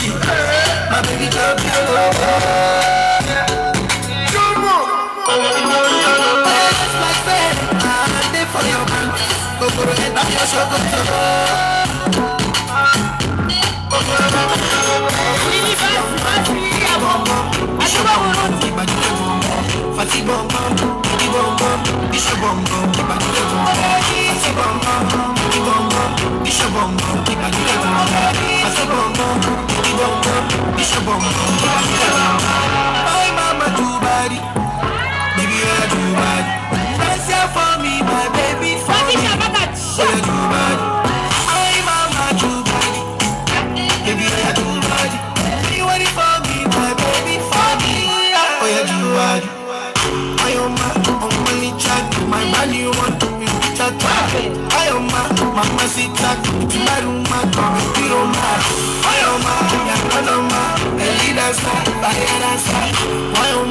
My baby girl, my mama too body, baby I too body. Dance here for me, my baby for me. You too body. My mama too body, baby I too body. You ready for me, my baby for me. Oh you too body. I am my chat, my money you want to be chat. I am mama sit back, my room, my room, I am my leader's side, my side. I am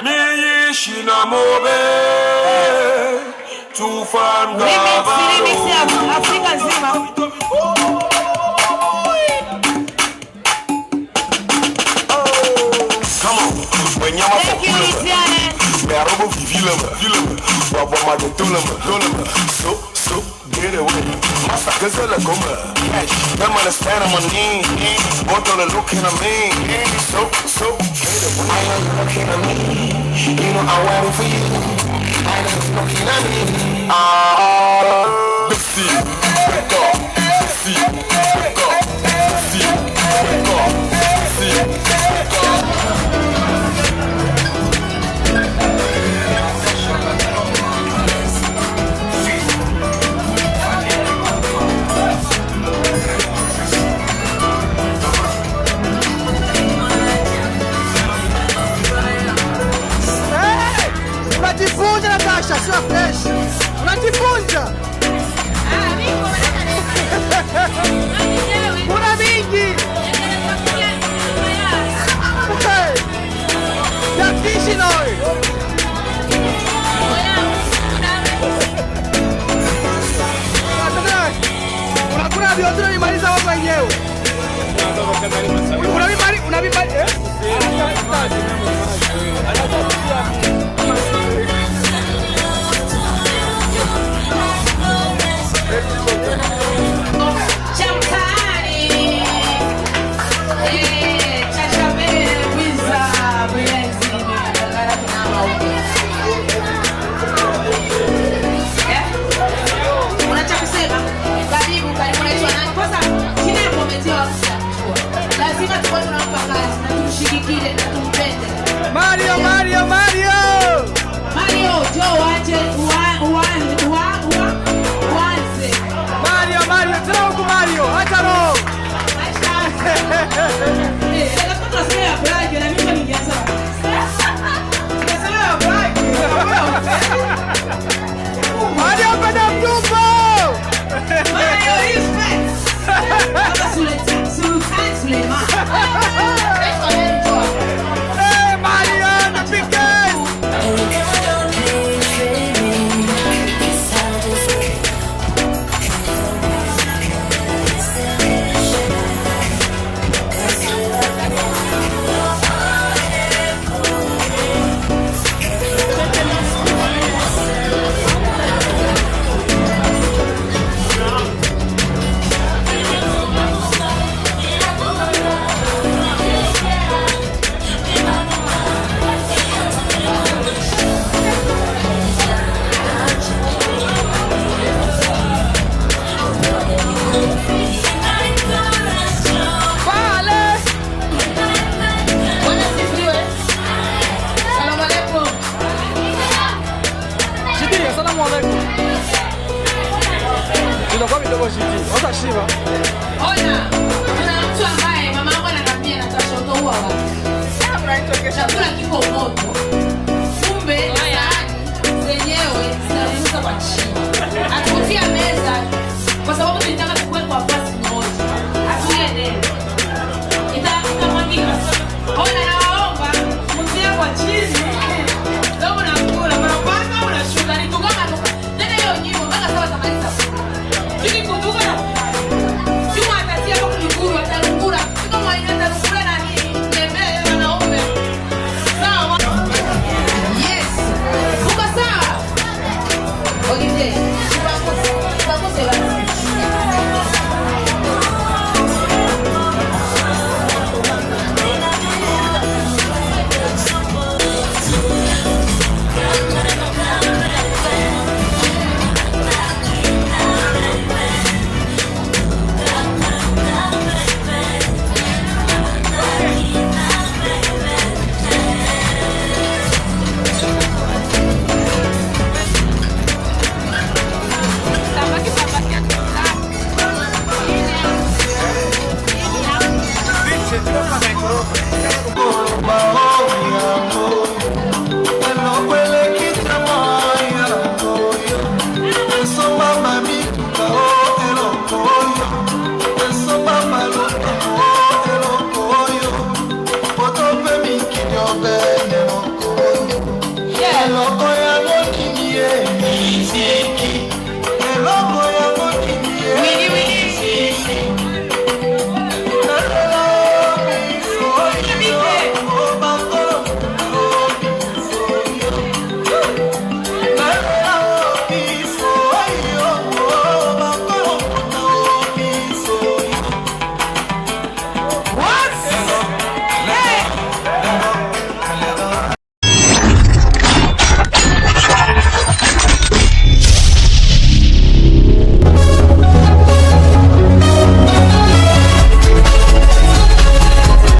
me shina mobe tufanga remix ya Afrika nzima. Come on, when you're my robo vilama, Baba Madonna, so get away. Master Gazella Goma, that man is standing on my knee, both on the looking at me, so get away. I know you're looking at me, you know I'm waiting for you. I know you're looking at me. Let's see, wake up, let's see, wake up, let's see, wake up, let's see, wake up. Unajifunja Natasha, sio fresh. Unajifunja. Kuna mingi. Yakishi noi. Kuna biotro ni maliza wao wenyewe. Unabimali eh? Lazima tuwe tunampa kazi na Assalamu alaikum. Tunakuwa midogo shiti. Wasa shiba. Ona, kuna mtu ambaye mama yangu ananiambia natasha utoa wapi. Chakula kiko moto. Kumbe sahani zenyewe zinaruhusa kwa chini. Atutia meza kwa sababu tunataka tukue kwa pasi moja. Atulie nene. Itamwagika. Ona nawaomba mtia kwa chini. Ndio unakula mara kwanza unashuka ni tugama toka. Tena hiyo nyimbo mpaka sawa tamaliza. Hili kutuka na Juma atatia kwa kukuru atakula. Kama inaenda kukula na nini? Niambie wanaume. Sawa. Yes. Uko sawa? Olivier, tuko sawa. Loco